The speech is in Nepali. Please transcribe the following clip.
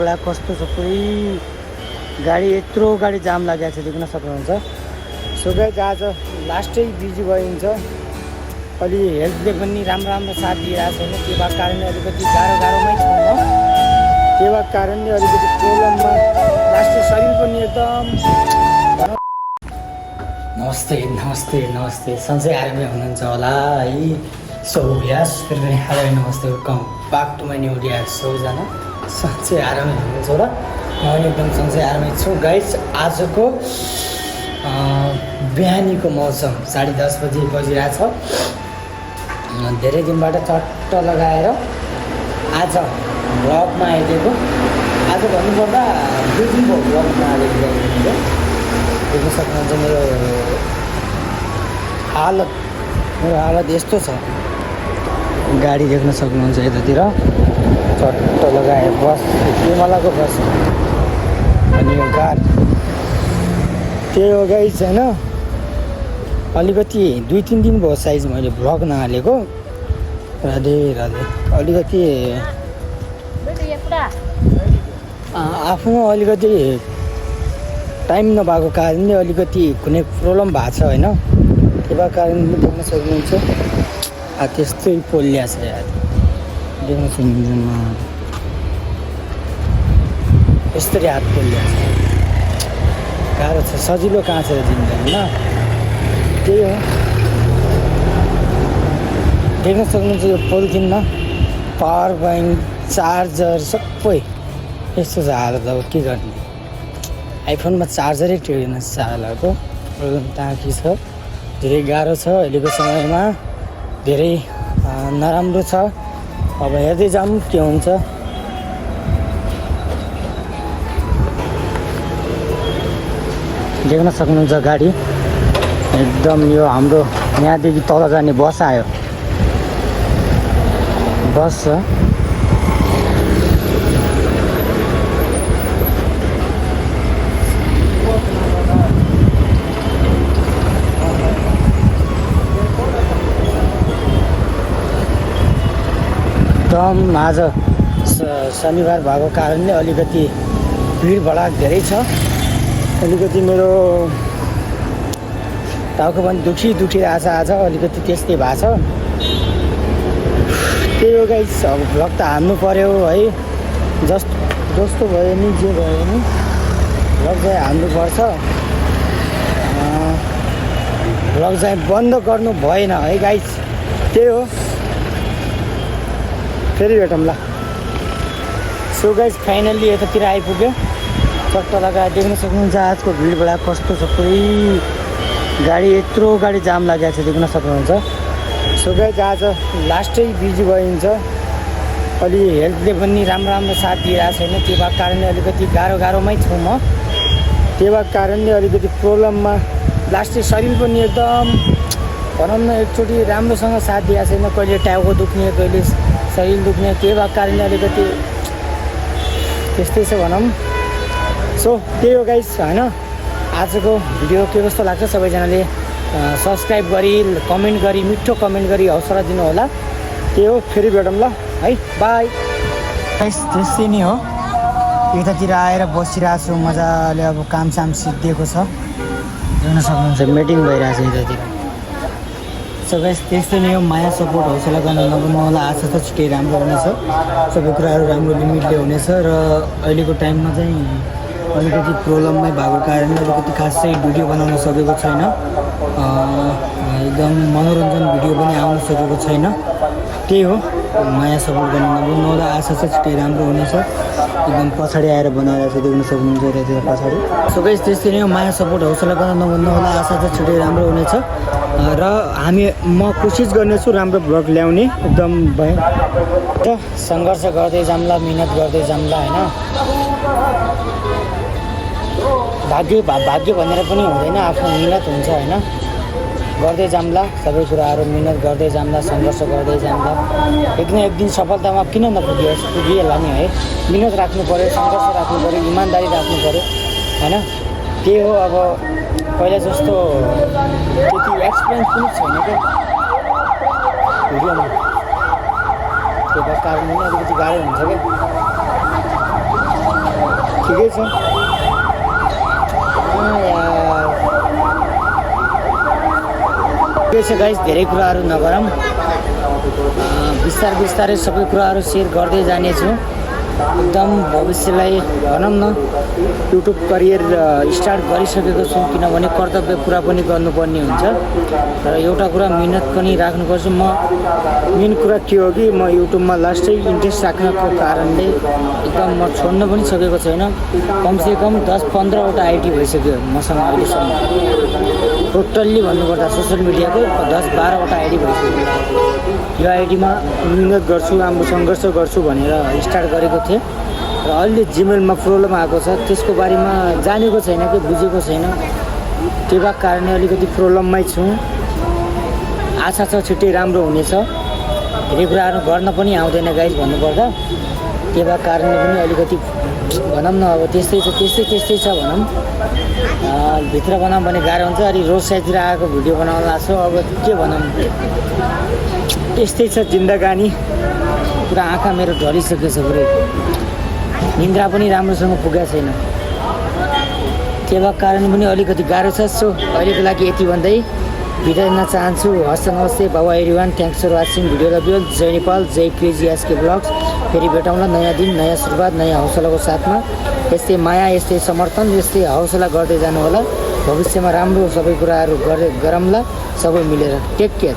बेला कस्तो छ पुरै गाडी यत्रो गाडी जाम लागेको छ देख्न सक्नुहुन्छ। सो गाइस आज लास्टै बिजी भइन्छ। अलि हेल्थले पनि राम्रो साथ दिइरहेको छैन। त्यो भएको कारणले अलिकति गाह्रोमै छु म। त्यो भएको कारणले अलिकति प्रब्लममा लास्टै शरीर पनि एकदम। नमस्ते सन्चै आरामै हुनुहुन्छ होला है। सो यस फेरि पनि हालै नमस्ते, welcome back to my new video. सबैजना सन्चै आरामै हुनुहुन्छ होला। म पनि एकदम सन्चै आरामै छु गाइस। आजको बिहानीको मौसम 10:30 बजी बजिरहेछ। धेरै दिनबाट चट्ट लगाएर आज भ्लगमा आइदिएको। आज भन्नुपर्दा 2 दिन भयो भ्लगमा आइदिएको। देख्न सक्नुहुन्छ मेरो हालत यस्तो छ। गाडी देख्न सक्नुहुन्छ यतातिर चट्ट लगाएर बस हिमालयको बस अनि यो कार त्यही हो गाइस होइन। अलिकति 2-3 दिन भयो साइज मैले भ्लग नहालेको। राधे अलिकति आफ्नो अलिकति टाइम नभएको कारणले अलिकति कुनै प्रब्लम भएको छ होइन। त्यो भएको कारणले देख्न सक्नुहुन्छ त्यस्तै पोलिया छ यार। देख्न सक्नुहुन्छ यस्तरी हात पोलिया छ। गाह्रो छ, सजिलो कहाँ छ जिन्दगी होइन। त्यही हो देख्न सक्नुहुन्छ यो पोलिथिनमा पावर ब्याङ्क चार्जर सबै यस्तो छ हालत। अब के गर्ने, आइफोनमा चार्जरै टेर्दैन सालाको। प्रब्लम ताकि छ, धेरै गाह्रो छ अहिलेको समयमा, धेरै नराम्रो छ। अब हेर्दै जाऊँ के हुन्छ। देख्न सक्नुहुन्छ गाडी एकदम यो हाम्रो यहाँदेखि तल जाने बस आयो। बस छ एकदम। आज शनिबार भएको कारणले अलिकति भिडभडाक धेरै छ। अलिकति मेरो टाउको पनि दुखिरहेछ आज, अलिकति त्यस्तै भएको छ। त्यही हो गाइस, अब भ्लग त हाल्नु पऱ्यो है। जस्तो भयो नि जे भयो नि भ्लग चाहिँ हाल्नुपर्छ। भ्लग चाहिँ बन्द गर्नु भएन है गाइस। त्यही हो, फेरि भेटौँ ल। सो गाइस फाइनल्ली यतातिर आइपुग्यो। चट्ट लगाएर देख्न सक्नुहुन्छ आजको भिडबाट कस्तो छ पुरै गाडी यत्रो गाडी जाम लागेको छ देख्न सक्नुहुन्छ। सो गाइस आज लास्टै बिजी भइन्छ। अलि हेल्थले पनि राम्रो साथ दिइरहेको छैन। त्यो भएको कारणले अलिकति गाह्रोमै छु म। त्यो भएको कारणले अलिकति प्रब्लममा लास्टै शरीर पनि एकदम भनौँ न एकचोटि राम्रोसँग साथ दिएको छैन। कहिले टाउको दुख्ने, कहिले शरीर दुख्ने। त्यो भएको कारणले अलिकति त्यस्तै छ भनौँ। सो त्यही हो गाइस होइन। आजको भिडियो के कस्तो लाग्छ सबैजनाले सब्सक्राइब गरी कमेन्ट गरी मिठो कमेन्ट गरी हौसला दिनु होला। त्यही हो, फेरि भेटौँ ल है, बाई गाइस। त्यस्तै नै हो, यतातिर आएर बसिरहेको छु मजाले। अब कामसाम सिद्धिएको छ देख्न सक्नुहुन्छ, मिटिङ भइरहेको छ यतातिर। सो गाइस त्यस्तै नै हो, माया सपोर्ट हौसला गर्न नभन्नु होला। आशा छ छिटै राम्रो हुनेछ, सबै कुराहरू राम्रो लिमिटले हुनेछ। र अहिलेको टाइममा चाहिँ अलिकति प्रब्लममै भएको कारणले अलिकति खासै भिडियो बनाउन सकेको छैन। एकदम मनोरञ्जन भिडियो पनि आउन सकेको छैन। त्यही हो, माया सपोर्ट गर्न नभन्नु होला। आशा छ छिटै राम्रो हुनेछ। एकदम पछाडि आएर बनाइरहेको छ देख्न सक्नुहुन्छ यतातिर पछाडि। सो गाइस त्यस्तै नै हो, माया सपोर्ट हौसला गर्न नभन्नु होला। आशा छ छिटै राम्रो हुनेछ। र म कोसिस गर्नेछु राम्रो भ्लग ल्याउने। एकदम भयो त सङ्घर्ष गर्दै जाम्ला, मिहिनेत गर्दै जाम्ला होइन। भाग्य भनेर पनि हुँदैन, आफ्नो मिहिनेत हुन्छ होइन। गर्दै जाम्ला सबै कुराहरू, मिहिनेत गर्दै जाम्ला, सङ्घर्ष गर्दै जाम्ला। एक न एक दिन सफलतामा किन नपुगियोस्, पुगिएला नि है। मिहिनेत राख्नु पऱ्यो, सङ्घर्ष राख्नु पऱ्यो, इमान्दारी राख्नु पऱ्यो होइन। त्यही हो, अब पहिला जस्तो त्यति एक्सपिरियन्स पनि छैन क्या भिडियोमा। त्यो कारणले अलिकति गाह्रो हुन्छ क्या। ठिकै छ। ठिकै छ गाइस, धेरै कुराहरू नगरौँ, बिस्तारै सबै कुराहरू सेयर गर्दै जानेछु। एकदम भविष्यलाई भनौँ न युट्युब करियर स्टार्ट गरिसकेको छु, किनभने कर्तव्य पुरा पनि गर्नुपर्ने हुन्छ। र एउटा कुरा मिहिनेत पनि राख्नुपर्छ। म मेन कुरा के हो कि म युट्युबमा लास्टै इन्ट्रेस्ट राख्नको कारणले एकदम म छोड्न पनि सकेको छैन। कमसेकम 10-15वटा आइडी भइसक्यो मसँग अहिलेसम्म। टोटल्ली भन्नुपर्दा सोसियल मिडियाको 10-12वटा आइडी भइसक्यो। यो आइडीमा मिहिनेत गर्छु, राम्रो सङ्घर्ष गर्छु भनेर स्टार्ट गरेको थिएँ। र अहिले जिमेलमा प्रब्लम आएको छ, त्यसको बारेमा जानेको छैन कि बुझेको छैन। त्यो भएको कारणले अलिकति प्रब्लममै छु। आशा छ छिट्टै राम्रो हुनेछ। धेरै कुराहरू गर्न पनि आउँदैन गाइज भन्नुपर्दा। त्यो भएको कारणले पनि अलिकति भनौँ न अब त्यस्तै छ भनौँ। भित्र बनाऊँ भने गाह्रो हुन्छ। अनि रोड साइडतिर आएको भिडियो बनाउन लाग्छ। अब के भनौँ, त्यस्तै छ जिन्दगानी। पुरा आँखा मेरो ढलिसकेको छ, पुरै निन्द्रा पनि राम्रोसँग पुगेको छैन। त्यो भएको कारण पनि अलिकति गाह्रो छ। सो अहिलेको लागि यति भन्दै बिदा दिन चाहन्छु। हस् नमस्ते, बाबा everyone, thanks for watching video love you all. जय नेपाल, जय क्रेजी एसके ब्लग्स। फेरि भेटौँला नयाँ दिन, नयाँ सुरुवात, नयाँ हौसलाको साथमा। यस्तै माया, यस्तै समर्थन, यस्तै हौसला गर्दै जानु होला। भविष्यमा राम्रो सबै कुराहरू गरौँला सबै मिलेर। Take care.